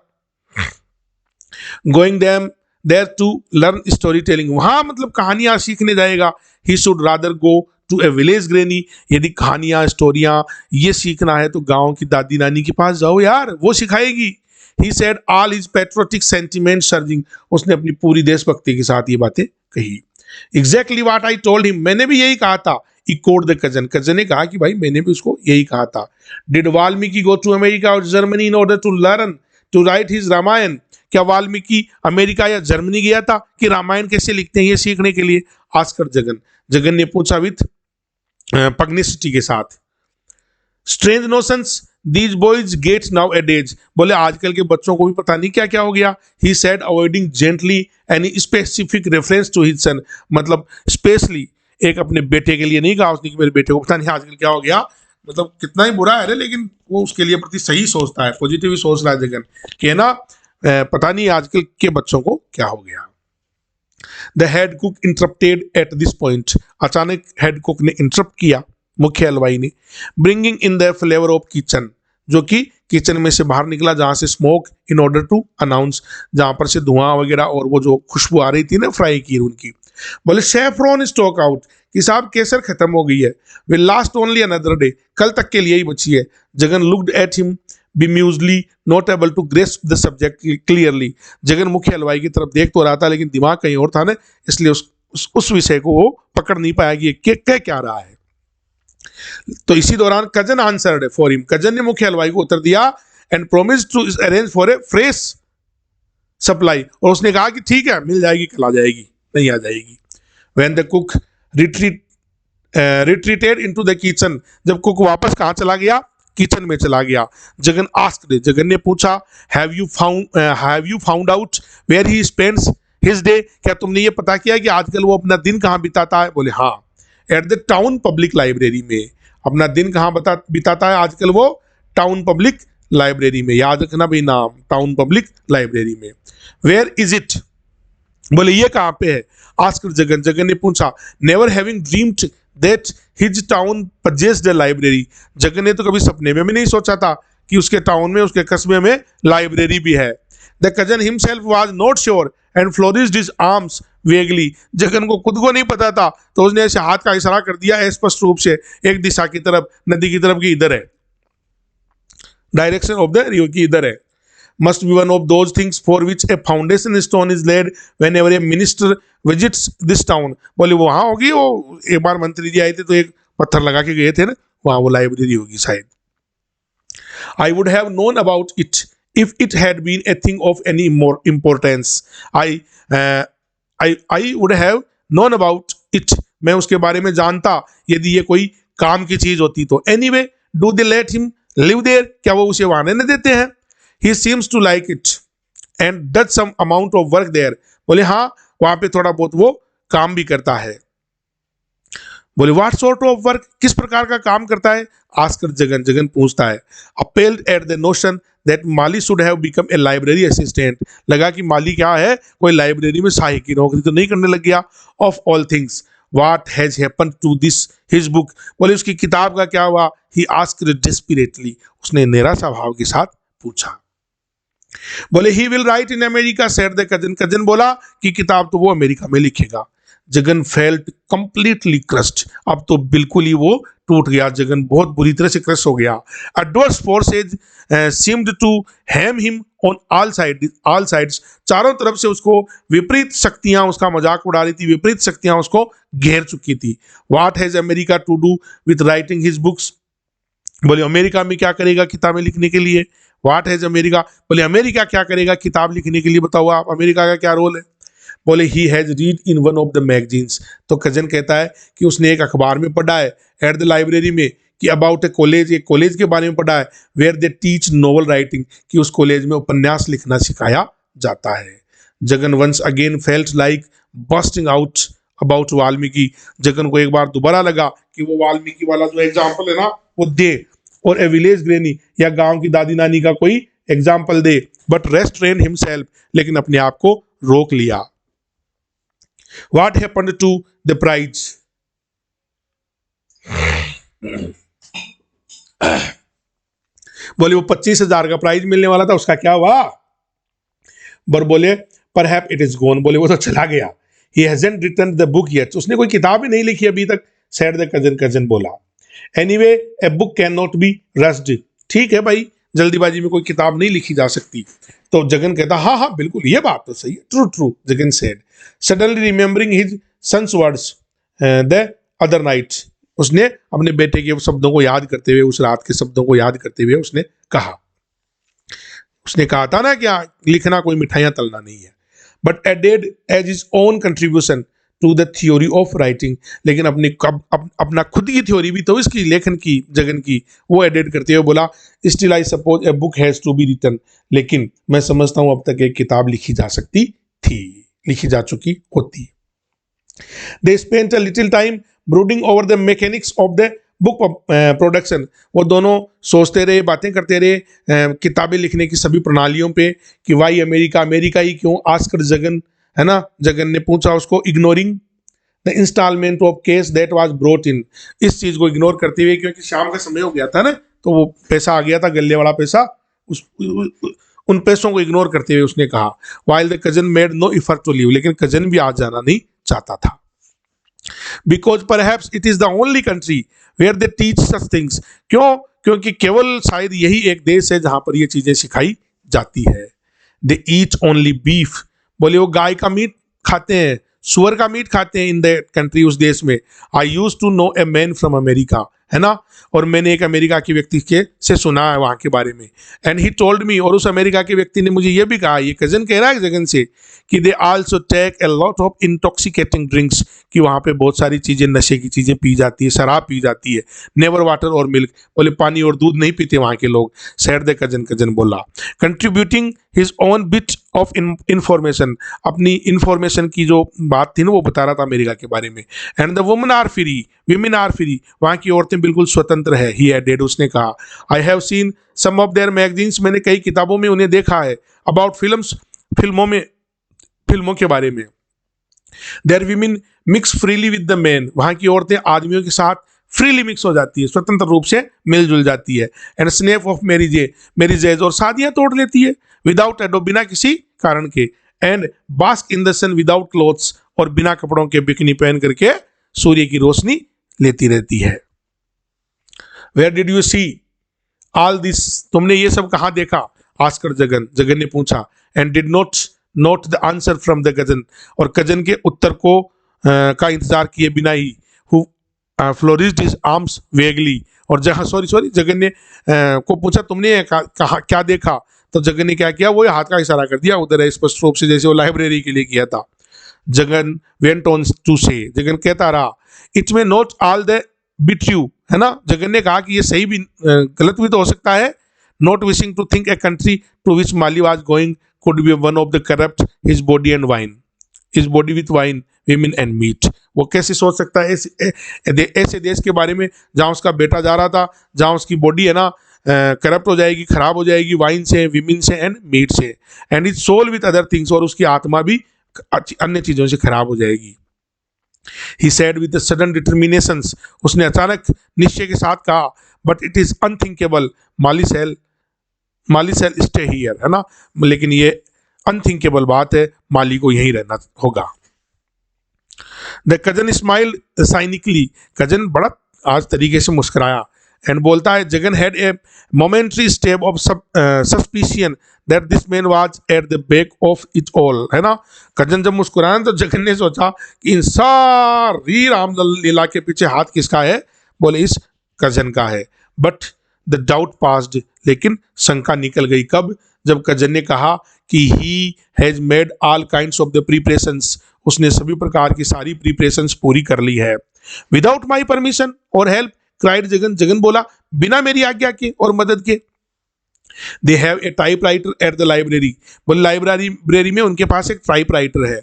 Going there to learn story telling, वहां मतलब कहानियां सीखने जाएगा। He should rather go to a village granny, यदि कहानियां स्टोरियां ये सीखना है तो गांव की दादी नानी के पास जाओ यार, वो सिखाएगी। He said all his patriotic sentiments surging, उसने अपनी पूरी देशभक्ति के साथ ये बातें कही। Exactly what I told him, मैंने भी यही कहा था। Echoed the cousin, cousin ने कहा कि भाई मैंने भी उसको यही कहा था। Did Valmiki go to America or Germany in order to learn to write his Ramayan, क्या वाल्मीकि अमेरिका या जर्मनी गया था कि रामायण कैसे लिखते हैं ये सीखने के लिए। आस्कर जगन ने पूछा विथ पग्निसिटी के साथ। Strange notions these boys gets nowadays, बोले आजकल के बच्चों को भी पता नहीं क्या क्या हो गया। He said avoiding gently any specific reference to his son, मतलब स्पेशली एक अपने बेटे के लिए नहीं कहा उसने कि मेरे बेटे को पता नहीं आजकल क्या हो गया, मतलब कितना ही बुरा है लेकिन वो उसके लिए प्रति सही सोचता है, पॉजिटिव ही सोच रहा है जगन कि ना पता नहीं आजकल के बच्चों को क्या हो गया। The head cook interrupted at this point, अचानक हेड कुक ने इंटरप्ट किया, मुख्य हलवाई ने। Bringing in the flavour of kitchen, जो कि किचन में से बाहर निकला जहां से smoke in order to announce, जहां पर से धुआं वगैरह और वो जो खुशबू आ रही थी ना फ्राई की उनकी। बोले सैफरॉन स्टॉक आउट, कि साहब केसर खत्म हो गई है, वे लास्ट ओनली अनदर डे, कल तक के लिए ही बची है। Jagan looked at him bemusely, not able to grasp the subject clearly। Jagan मुख्य हलवाई की तरफ देख तो रहा था लेकिन दिमाग कहीं और था ना, इसलिए उस विषय को वो पकड़ नहीं पाया कि ये कह क्या रहा है। तो इसी दौरान cousin answered for him, cousin ने मुख्य हलवाई को उत्तर दिया and promised to arrange for a fresh supply, और उसने कहा कि ठीक है मिल जाएगी, कल आ जाएगी, नहीं आ जाएगी। When the cook retreated into the kitchen, जब कुक वापस कहाँ चला गया, किचन में चला गया। जगन आस्क्ड, जगन ने पूछा have you found out where he spends his day, क्या तुमने ये पता किया कि आजकल वो अपना दिन कहाँ बिताता है? बोले हाँ, at the town public library में। अपना दिन कहाँ बिताता है आजकल? वो टाउन पब्लिक लाइब्रेरी में। याद रखना भाई नाम, टाउन पब्लिक लाइब्रेरी में। वेयर इज इट, बोले ये कहाँ पे है? आस्क्ड जगन, जगन ने पूछा never having dreamed that his town possessed a library, Jagan ने तो कभी सपने में भी नहीं सोचा था कि उसके टाउन में, उसके कस्बे में लाइब्रेरी भी है। The cousin himself was not sure and flourished his arms vaguely, Jagan को खुद को नहीं पता था तो उसने ऐसे हाथ का इशारा कर दिया स्पष्ट रूप से एक दिशा की तरफ, नदी की तरफ, की इधर है, डायरेक्शन ऑफ द रिवर की इधर है। must be one of those things for which a foundation stone is laid whenever a minister visits this town। बोले वहां होगी, वो एक बार मंत्री जी आए थे तो एक पत्थर लगा के गए थे ना, वहां वो लाइब्रेरी होगी शायद। I would have known about it if it had been a thing of any more importance। I would have known about it, मैं उसके बारे में जानता यदि ये कोई काम की चीज होती तो। Anyway, do they let him live there, क्या वो उसे वहां रहने देते हैं? He seems to like it and does some amount of work there। बोले हाँ, वहां पे थोड़ा बहुत वो काम भी करता है। बोले what sort of work, किस प्रकार का काम करता है? आस्कर जगन, जगन पूछता है। Appalled at the notion that Mali should have become a library assistant, लगा कि माली क्या है, कोई लाइब्रेरी में सहायक की नौकरी तो नहीं करने लग गया। Of all things, what has happened to this his book, बोले उसकी किताब का क्या हुआ? He asked desperately, उसने निराशा भाव के साथ पूछा। बोले he will write in America said the cousin, cousin बोला कि किताब तो वो अमेरिका में लिखेगा। जगन फेल्ट कंप्लीटली क्रस्ट, अब तो बिल्कुल ही वो टूट गया, जगन बहुत बुरी तरह से क्रश हो गया। Adverse forces seemed to hem him on all sides, चारों तरफ से उसको विपरीत शक्तियां उसका मजाक उड़ा रही थी, विपरीत शक्तियां उसको घेर चुकी थी। What has America to do with writing his books, बोले अमेरिका में क्या करेगा किताबें लिखने के लिए? व्हाट हैज अमेरिका, बोले अमेरिका क्या करेगा किताब लिखने के लिए, बताओ आप अमेरिका का क्या रोल है? बोले he has read in one of the magazines, तो कजन कहता है कि उसने एक अखबार में पढ़ा है एट द लाइब्रेरी में कि अबाउट ए कॉलेज, एक कॉलेज के बारे में पढ़ा है where they teach novel writing, कि उस कॉलेज में उपन्यास लिखना सिखाया जाता है। Jagan once again felt like bursting out about Valmiki, Jagan को एक बार दोबारा लगा कि वो वाल्मीकि वाला जो एग्जाम्पल है ना वो दे, और ए विलेज ग्रेनी या गांव की दादी नानी का कोई एग्जाम्पल दे। बट रेस्ट्रेन हिमसेल्फ, लेकिन अपने आप को रोक लिया। What happened to the prize, बोले वो 25,000 का प्राइज मिलने वाला था, उसका क्या हुआ? बर बोले परहैप इट इज गॉन, बोले वो तो चला गया। He hasn't written the book yet, उसने कोई किताब ही नहीं लिखी अभी तक। सेड द कजन, कजन बोला anyway a book can not be rushed, ठीक है भाई, जल्दीबाजी में कोई किताब नहीं लिखी जा सकती। तो जगन कहता हाँ हाँ बिल्कुल ये बात तो सही है, true true, Jagan said. Suddenly remembering his son's words the other night, उसने अपने बेटे के शब्दों को याद करते हुए, उस रात के शब्दों को याद करते हुए उसने कहा, उसने कहा था ना क्या लिखना कोई मिठाइयां तलना नहीं है। But added as his own contribution to the theory of writing, लेकिन अपना खुद की थ्योरी भी तो इसकी लेखन की, जगन की, वो एडेड करते हुए बोला still I suppose a book has to be written, लेकिन मैं समझता हूं अब तक एक किताब लिखी जा सकती थी, लिखी जा चुकी होती। They spent a little time brooding over the mechanics of the book production, वो दोनों सोचते रहे, बातें करते रहे किताबें लिखने की सभी प्रणालियों पे कि वाई अमेरिका, अमेरिका ही क्यों? आस्कर जगन, है ना, जगन ने पूछा उसको। Ignoring the instalment of cash that was brought in, इस चीज को इग्नोर करते हुए, क्योंकि शाम का समय हो गया था ना, तो वो पैसा आ गया था, गले वाला पैसा, उन पैसों को इग्नोर करते हुए उसने कहा while the cousin made no effort to leave, लेकिन कजन भी आज जाना नहीं चाहता था। Because perhaps it is the only country where they teach such things. क्यों? क्योंकि केवल शायद यही एक देश है जहां पर ये चीजें सिखाई जाती है। दे ईट ओनली बीफ, बोले वो गाय का मीट खाते हैं, सुअर का मीट खाते हैं इन द कंट्री, उस देश में। I use to know a man from America, है ना, और मैंने एक अमेरिका के व्यक्ति के से सुना है वहाँ के बारे में। एंड ही टोल्ड मी, और उस अमेरिका के व्यक्ति ने मुझे ये भी कहा, ये कजन कह रहा है जगन से, कि they also take a lot of intoxicating drinks, कि वहाँ पे बहुत सारी चीज़ें, नशे की चीज़ें पी जाती है, शराब पी जाती है। नेवर वाटर और मिल्क, बोले पानी और दूध नहीं पीते वहाँ के लोग, सैड द कजन। कजन बोला, contributing his own bit of information, अपनी इंफॉर्मेशन की जो बात थी ना वो बता रहा था अमेरिका के बारे में। And the women are free, women are free, वहाँ की औरतें बिल्कुल स्वतंत्र है। ही एडेड, उसने कहा, I have seen some of their magazines, मैंने कई किताबों में उन्हें देखा है, अबाउट फिल्म्स, फिल्मों के बारे में। Their women mix freely with the man, वहाँ की औरतें आदमियों के साथ फ्रीली मिक्स हो जाती है, स्वतंत्र रूप से मिलजुल जाती है। एंड स्नेप ऑफ मैरिजेज, और शादियां तोड़ लेती है, विदाउट एडो, बिना किसी कारण के। And bask in the sun without clothes, और बिना कपड़ों के बिकनी पहन करके सूर्य की रोशनी लेती रहती है। Where did you see all this, तुमने ये सब कहाँ देखा? आस्कर जगन, जगन ने पूछा। And did not the answer from the cousin, और कजन के उत्तर को का इंतजार किए बिना ही, he flourished his arms vaguely, और जहाँ सॉरी जगन ने को पूछा तुमने कहा क्या देखा, तो जगन ने क्या किया, वो हाथ का इशारा कर दिया उधर है, स्पष्ट रूप से, जैसे वो लाइब्रेरी के लिए किया था। जगन वेंट ऑन टू से, जगन कहता रहा, it may not all the be true, है ना, जगन ने कहा कि ये सही भी गलत भी तो हो सकता है। Not wishing to think a country to which Mali was going could be one of the corrupt his body and wine, his body with wine, women and meat। वो कैसे सोच सकता है ऐसे देश के बारे में जहाँ उसका बेटा जा रहा था, जहाँ उसकी बॉडी है ना करप्ट हो जाएगी, खराब हो जाएगी, वाइन से, विमिन से एंड मीट से, and is soul with other things, और उसकी आत्मा भी अन्य चीज़ों से खराब हो जाएगी। He said with a sudden determinations, उसने अचानक निश्चय के साथ कहा, but it is unthinkable Mali shall stay here, है ना, लेकिन ये अनथिंकेबल बात है, माली को यहीं रहना होगा। द कजन स्माइल्ड साइनिकली, कजन बड़ा आज तरीके से मुस्कुराया, एंड बोलता है, Jagan had a momentary step of suspicion that this man was at the back of it all, है ना। कजन जब मुस्कुराया तो जगन ने सोचा कि इन सारी रामलीला के पीछे हाथ किसका है, बोले इस कजन का है। बट द डाउट पास्ड, लेकिन शंका निकल गई। कब? जब कजन ने कहा कि he has made all kinds of the preparations, उसने सभी प्रकार की सारी प्रिपरेशंस पूरी कर ली है। विदाउट माई परमिशन और हेल्प, क्राइड जगन, जगन बोला, बिना मेरी आज्ञा के और मदद के। They have a typewriter at the library, बोले लाइब्रेरी में उनके पास एक टाइपराइटर है।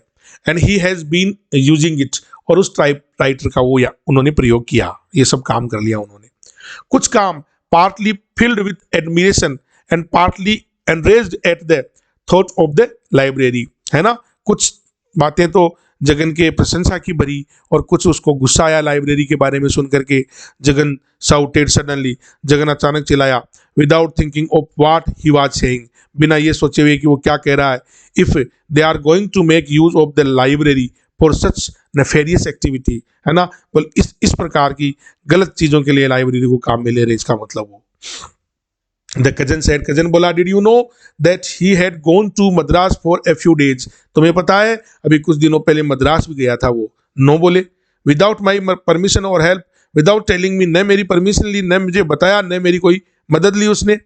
And he has been using it, और उस टाइपराइटर का वो उन्होंने प्रयोग किया, ये सब काम कर लिया उन्होंने। कुछ काम partly filled with admiration and partly enraged at the thought of the library, है ना। कुछ बातें तो जगन के प्रशंसा की भरी, और कुछ उसको गुस्सा आया लाइब्रेरी के बारे में सुन करके। जगन shouted suddenly, जगन अचानक चिल्लाया, without thinking of what he was saying, बिना ये सोचे हुए कि वो क्या कह रहा है। if they are going to make use of the library for such nefarious activity, है ना, बोल इस प्रकार की गलत चीजों के लिए लाइब्रेरी को काम में ले रहे, इसका मतलब वो। द कजन सेड, कजन बोला, did you know that he had gone to Madras for a few days, तुम्हें पता है अभी कुछ दिनों पहले मद्रास भी गया था वो। नो बोले, विदाउट माई परमिशन और हेल्प, विदाउट टेलिंग मी, न मेरी परमिशन ली, न मुझे बताया, न मेरी कोई मदद ली उसने,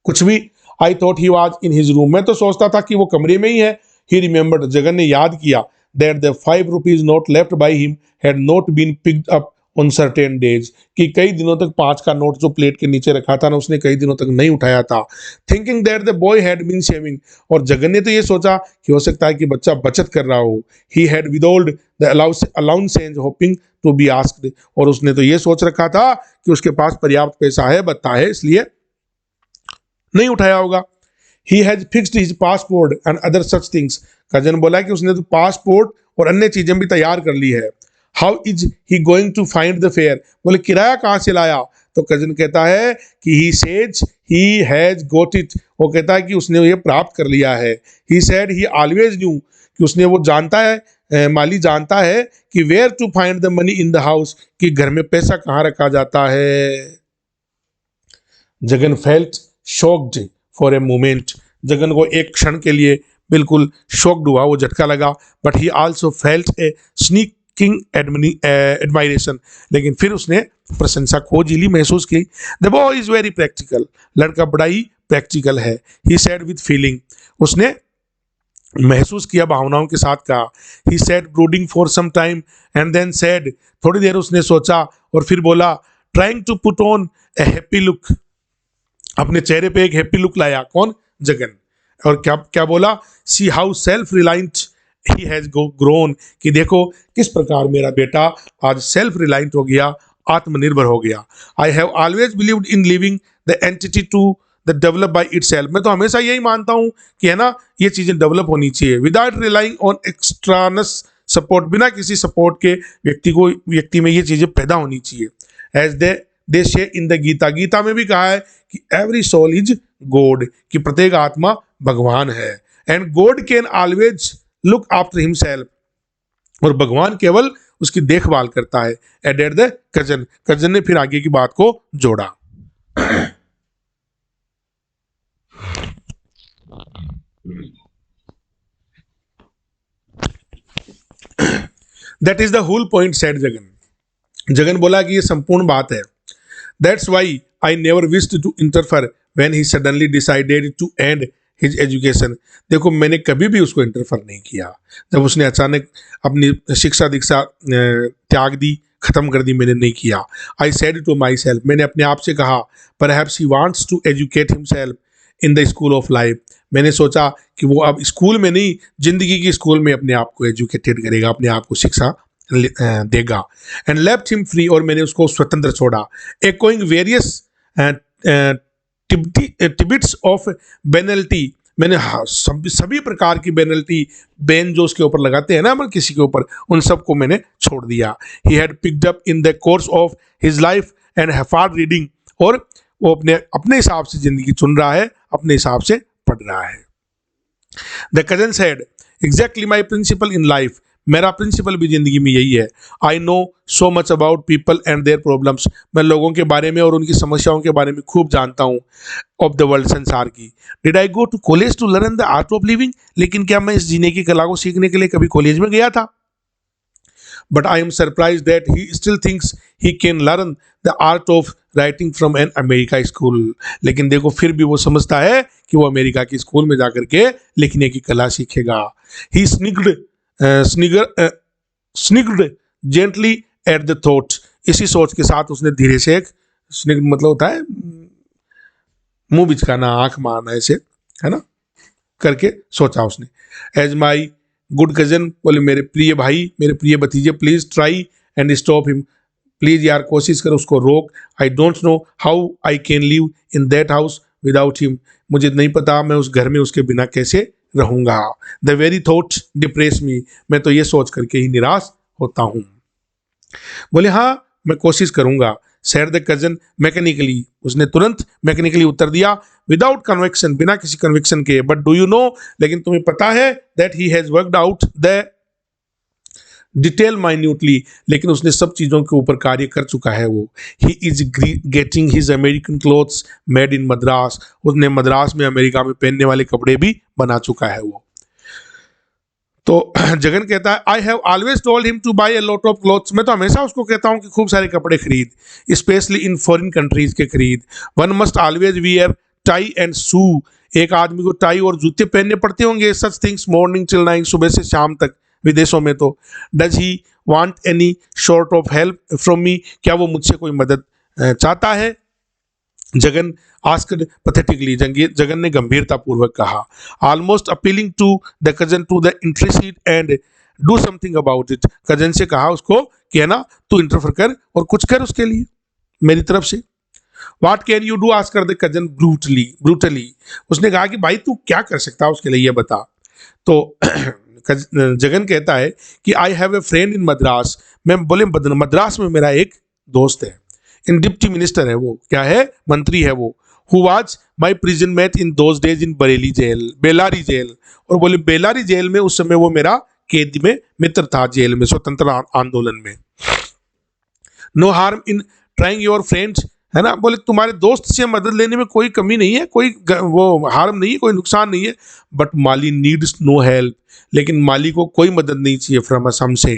कुछ भी। I thought he was in his room, मैं तो सोचता था कि वो कमरे में ही है। ही रिमेंबर्ड, जगन ने याद किया, that the 5 rupees note left by him had not been picked up on certain days, कि कई दिनों तक 5 का नोट जो प्लेट के नीचे रखा था ना, उसने कई दिनों तक नहीं उठाया था। Thinking that the boy had been saving, और जगन ने तो ये सोचा कि हो सकता है कि बच्चा बचत कर रहा हो। He had withheld the allowance hoping to be asked, और उसने तो ये सोच रखा था कि उसके पास पर्याप्त पैसा है, बता है, इसलिए नहीं उठाया होगा। He has fixed his passport and other such things, cousin बोला कि उसने तो पासपोर्ट और अन्य चीजें भी तैयार कर ली है। How is he going to find the fare, बोले किराया कहाँ से लाया, तो कजन कहता है कि he says he has got it, वो कहता है कि उसने ये प्राप्त कर लिया है। He said he always knew, कि उसने वो जानता है, माली जानता है कि where to find the money in the house, कि घर में पैसा कहाँ रखा जाता है। Jagan felt shocked for a moment, Jagan को एक क्षण के लिए बिल्कुल शॉक्ड हुआ, वो झटका लगा। But he also felt A sneaking admiration, लेकिन फिर उसने प्रशंसा खोजिली महसूस की। The boy is very practical, लड़का बड़ा ही प्रैक्टिकल है। ही सेड विद फीलिंग, उसने महसूस किया, भावनाओं के साथ कहा। He said brooding for some time and then said, थोड़ी देर उसने सोचा और फिर बोला, trying to put on a happy look, अपने चेहरे पे एक हैप्पी लुक लाया। कौन? जगन। और क्या क्या बोला? See how self reliant he has grown, कि देखो किस प्रकार मेरा बेटा आज सेल्फ रिलायंट हो गया, आत्मनिर्भर हो गया। I have always believed in living the entity to the develop by itself, मैं तो हमेशा यही मानता हूँ कि है ना, ये चीज़ें डेवलप होनी चाहिए विदाउट रिलाइंग ऑन एक्सट्रानस सपोर्ट, बिना किसी सपोर्ट के व्यक्ति में ये चीज़ें पैदा होनी चाहिए। एज दे से इन द गीता, गीता में भी कहा है कि एवरी सोल इज गॉड, कि प्रत्येक आत्मा भगवान है। And God can always look after himself, और भगवान केवल उसकी देखभाल करता है। एडेड द कजन, कजन ने फिर आगे की बात को जोड़ा। That is the whole point, said Jagan. Jagan बोला कि ये संपूर्ण बात है। That's why I never wished to interfere when he suddenly decided to end his education, देखो मैंने कभी भी उसको इंटरफेयर नहीं किया। जब उसने अचानक अपनी शिक्षा दीक्षा त्याग दी, खत्म कर दी, मैंने नहीं किया। I said to myself, मैंने अपने आप से कहा, perhaps he wants to educate himself in the school of life, मैंने सोचा कि वो अब स्कूल में नहीं, जिंदगी की स्कूल में अपने आप को एजुकेटेड करेगा, अपने आप को शिक्षा देगा। एंड लेफ्ट हिम फ्री, और मैंने उसको स्वतंत्र छोड़ा। एकोइंग वेरियस टिबिट्स ऑफ बेनल्टी, मैंने सभी प्रकार की बेनल्टी, बैन जो उसके ऊपर लगाते हैं ना मतलब किसी के ऊपर, उन सबको मैंने छोड़ दिया। He had picked up in the course of his life and haphazard reading, और वो अपने हिसाब से जिंदगी चुन रहा है, अपने हिसाब से पढ़ रहा है। The cousin said, exactly my principle in life, मेरा प्रिंसिपल भी जिंदगी में यही है। I know so much about people and their problems, मैं लोगों के बारे में और उनकी समस्याओं के बारे में खूब जानता हूँ। ऑफ द वर्ल्ड, संसार की। Did I go to college to learn the art of living, लेकिन क्या मैं इस जीने की कला को सीखने के लिए कभी कॉलेज में गया था? But I am surprise that he still thinks he can learn the art of writing from an America school, लेकिन देखो फिर भी वो समझता है कि वो अमेरिका के स्कूल में जाकर के लिखने की कला सीखेगा। ही स्निग्ड जेंटली एट द थॉट, इसी सोच के साथ उसने धीरे से एक स्निग्ड मतलब होता है मुंह बिचकाना, आंख मारना, ऐसे है ना करके सोचा उसने। एज माई गुड कजन, बोले मेरे प्रिय भाई, मेरे प्रिय भतीजे, please try and stop him, please यार कोशिश कर उसको रोक। I don't know how I can live in that house without him, मुझे नहीं पता मैं उस घर में उसके बिना कैसे रहूंगा। द वेरी थॉट डिप्रेस मी, मैं तो ये सोच करके ही निराश होता हूँ। बोले हाँ मैं कोशिश करूंगा। सेड द कजन मैकेनिकली, उसने तुरंत मैकेनिकली उत्तर दिया, विदाउट कन्विक्शन, बिना किसी कन्विक्शन के। बट डू यू नो, लेकिन तुम्हें पता है, that he has worked out the detail minutely, लेकिन उसने सब चीज़ों के ऊपर कार्य कर चुका है। वो he is getting his American clothes made in Madras, उसने मद्रास में अमेरिका में पहनने वाले कपड़े भी बना चुका है वो। तो जगन कहता है, आई have always told him two by a lot of clothes, मैं तो हमेशा उसको कहता हूँ कि खूब सारे कपड़े खरीद, स्पेशली इन फॉरेन कंट्रीज के खरीद। One must always wear tie and shoe, एक आदमी को टाई और जूते पहनने पड़ते होंगे। Such things morning till night, सुबह से शाम तक विदेशों में तो। Does he want any short of help from me, क्या वो मुझसे कोई मदद चाहता है? जगन आस्क्ड पैथेटिकली, जगन ने गंभीरतापूर्वक कहा। Almost appealing to the cousin to the interested and do something about it, cousin से कहा उसको कि है ना तू इंटरफेयर कर और कुछ कर उसके लिए मेरी तरफ से। What can you do, ask the cousin brutally, उसने कहा कि भाई तू क्या कर सकता है उसके लिए ये बता। तो जगन कहता है कि I have a friend in Madras, मैं बोले मद्रास में मेरा एक दोस्त है, इन डिप्टी मिनिस्टर है वो, क्या है मंत्री है वो। Who was my prison mate in those days in Bellary jail, और बोले बेलारी जेल में उस समय वो मेरा कैद में मित्र था, जेल में, स्वतंत्र आंदोलन में। No harm in trying your friends, है ना, बोले तुम्हारे दोस्त से मदद लेने में कोई कमी नहीं है, कोई वो हार्म नहीं है, कोई नुकसान नहीं है। But Mali needs no help, लेकिन माली को कोई मदद नहीं चाहिए फ्रॉम अस, हमसे।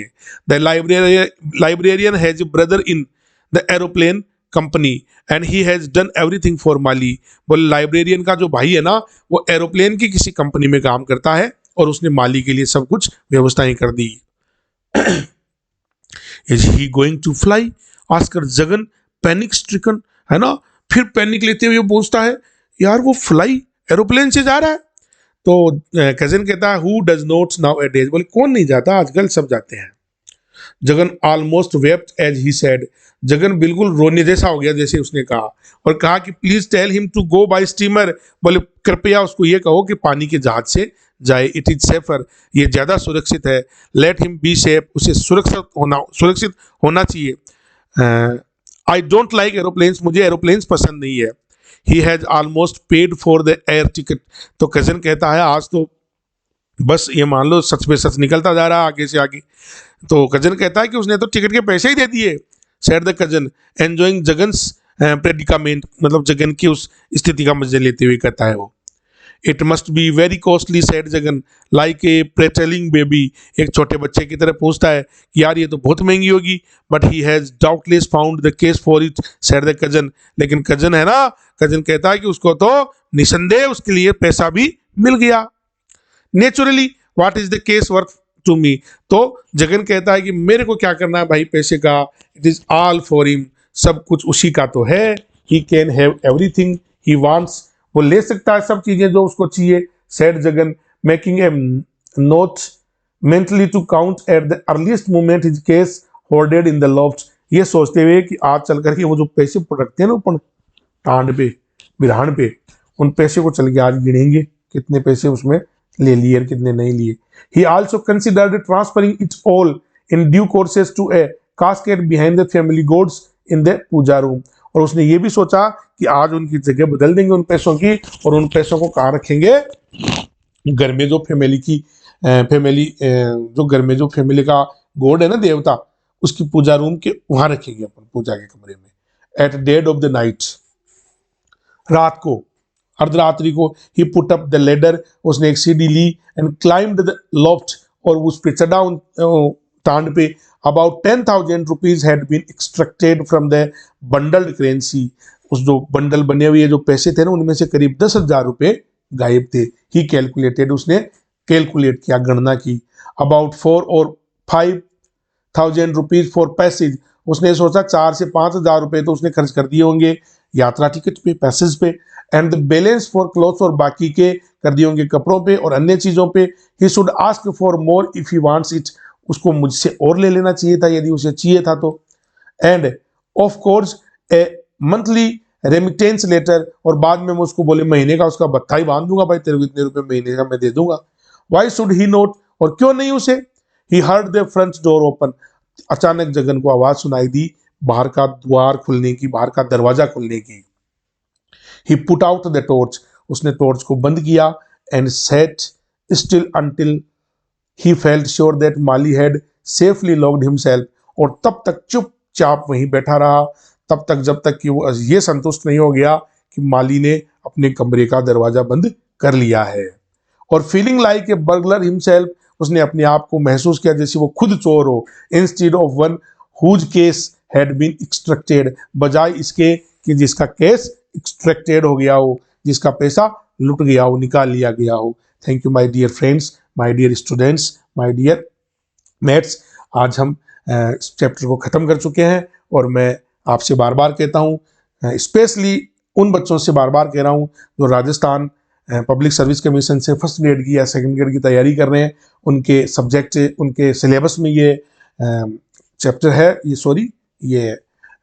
The librarian has brother in the aeroplane company and he has done everything for Mali. बोले लाइब्रेरियन का जो भाई है ना, वो एरोप्लेन की किसी कंपनी में काम करता है और उसने माली के लिए सब कुछ व्यवस्थाएं कर दी। Is he going to fly, asked Jagan panic stricken, है ना। फिर पैनिक लेते हुए पूछता है, यार वो फ्लाई एरोप्लेन से जा रहा है? तो कजन कहता है, who does not nowadays, बोले कौन नहीं जाता, आजकल सब जाते हैं। Jagan almost wept as he said, Jagan बिल्कुल रोने जैसा हो गया जैसे उसने कहा, और कहा कि please tell him to go by steamer, बोले कृपया उसको ये कहो कि पानी के जहाज से जाए, इट इज सेफर, ये ज्यादा सुरक्षित है। लेट हिम बी सेफ, उसे सुरक्षित होना चाहिए। आई डोंट लाइक एरोप्लेन्स, मुझे एरोप्लेन्स पसंद नहीं है। He has almost paid for the air ticket, तो कजन कहता है आज तो बस ये मान लो सच पे सच निकलता जा रहा है आगे से आगे। तो कजन कहता है कि उसने तो टिकट के पैसे ही दे दिए। Said the cousin enjoying Jagan's predicament, मतलब जगन की उस स्थिति का मजे लेते हुए कहता है वो। It must be very costly, said Jagan like a prattling baby, एक छोटे बच्चे की तरह पूछता है कि यार ये तो बहुत महंगी होगी। But he has doubtless found the case for it, said the cousin, लेकिन कजन है ना, कजन कहता है कि उसको तो निसंदेह उसके लिए पैसा भी मिल गया। Naturally what is the case worth to me, तो जगन कहता है कि मेरे को क्या करना है भाई पैसे का, it is all for him, सब कुछ उसी का तो है। He can have everything he wants, वो ले सकता है सब चीजें जो उसको चाहिए। Said Jagan making a note mentally to count at the earliest moment his cash hoarded in the loft, ये सोचते हुए कि आज चल करके वो जो पैसे रखते हैं ना ऊपर टांड पे, बिरहान पे, उन पैसे को चल के आज गिनेंगे कितने पैसे उसमें ले लिए और कितने नहीं लिए। He also considered transferring its all in due courses to a casket behind the family gods in the puja room, और उसने ये भी सोचा कि आज उनकी जगह बदल देंगे उन पैसों की, और उन पैसों को कहाँ रखेंगे, घर में जो जो घर में जो फैमिली का गॉड है ना, देवता, उसकी पूजा रूम के वहां रखेंगे अपन पूजा के कमरे में। At dead of the night, रात को, अर्धरात्रि को, he put up the ladder, उसने एक सीढ़ी ली एंड क्लाइम्ड द लॉफ्ट, और उस पे चढ़ा उन टांड पे। अबाउट 10,000 rupees had been extracted from the bundled currency, उस जो बंडल बने हुए जो पैसे थे ना, उनमें से करीब 10,000 रुपए गायब थे। ही कैलकुलेटेड, उसने कैलकुलेट किया, गणना की। अबाउट 4 और 5,000 रुपीज फॉर पैसेज, उसने सोचा 4 से 5,000 रुपए तो उसने खर्च कर दिए होंगे यात्रा टिकट पे, पैसेज पे। And the balance for clothes, और बाकी के कर दिए होंगे कपड़ों पे और अन्य चीजों पे। He should ask for more if he wants it, उसको मुझसे और ले लेना चाहिए था यदि उसे चाहिए था तो। And of course a monthly remittance later, और बाद में मैं उसको बोले महीने का उसका भत्ता ही बांध दूंगा, भाई तेरे को इतने रुपए महीने का मैं दे दूंगा। वाई शुड ही नोट, और क्यों नहीं उसे। He heard the front door open, अचानक जगन को आवाज सुनाई दी बाहर का द्वार खुलने की, बाहर का दरवाजा खुलने की। ही पुट आउट द टॉर्च, उसने टॉर्च को बंद किया। And set still until he felt sure that Mali had safely locked himself, और तब तक चुपचाप वहीं बैठा रहा, तब तक जब तक कि वो ये संतुष्ट नहीं हो गया कि माली ने अपने कमरे का दरवाजा बंद कर लिया है। और feeling like a burglar himself, उसने अपने आप को महसूस किया जैसे वो खुद चोर हो। Instead of one whose case had been extracted, बजाय इसके कि जिसका केस एक्सट्रैक्टेड हो गया हो, जिसका पैसा लुट गया हो, निकाल लिया गया हो। Thank you my dear friends, my dear students, my dear mates. आज हम इस चैप्टर को ख़त्म कर चुके हैं, और मैं आपसे बार बार कहता हूँ, स्पेशली उन बच्चों से बार बार कह रहा हूँ जो राजस्थान पब्लिक सर्विस कमीशन से फर्स्ट ग्रेड की या सेकंड ग्रेड की तैयारी कर रहे हैं, उनके सब्जेक्ट, उनके सिलेबस में ये चैप्टर है, ये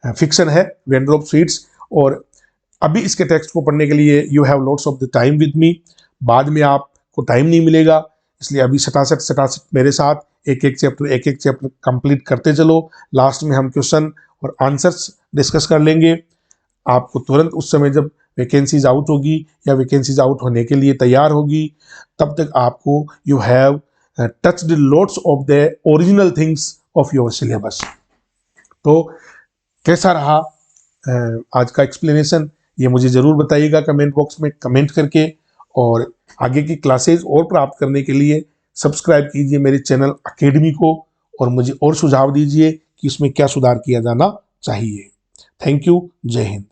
फिक्शन है, वेंडर ऑफ स्वीट्स। और अभी इसके टेक्स्ट को पढ़ने के लिए you have lots of the time with me, बाद में आपको टाइम नहीं मिलेगा, इसलिए अभी सटासट मेरे साथ एक एक चैप्टर कंप्लीट करते चलो। लास्ट में हम क्वेश्चन और आंसर्स डिस्कस कर लेंगे। आपको तुरंत उस समय जब वैकेंसीज आउट होगी या वैकेंसीज आउट होने के लिए तैयार होगी, तब तक आपको you have touched lots of the original things of your syllabus. तो कैसा रहा आज का एक्सप्लेनेशन, ये मुझे ज़रूर बताइएगा कमेंट बॉक्स में कमेंट करके। और आगे की क्लासेस और प्राप्त करने के लिए सब्सक्राइब कीजिए मेरे चैनल अकेडमी को, और मुझे और सुझाव दीजिए कि इसमें क्या सुधार किया जाना चाहिए। Thank you. जय हिंद।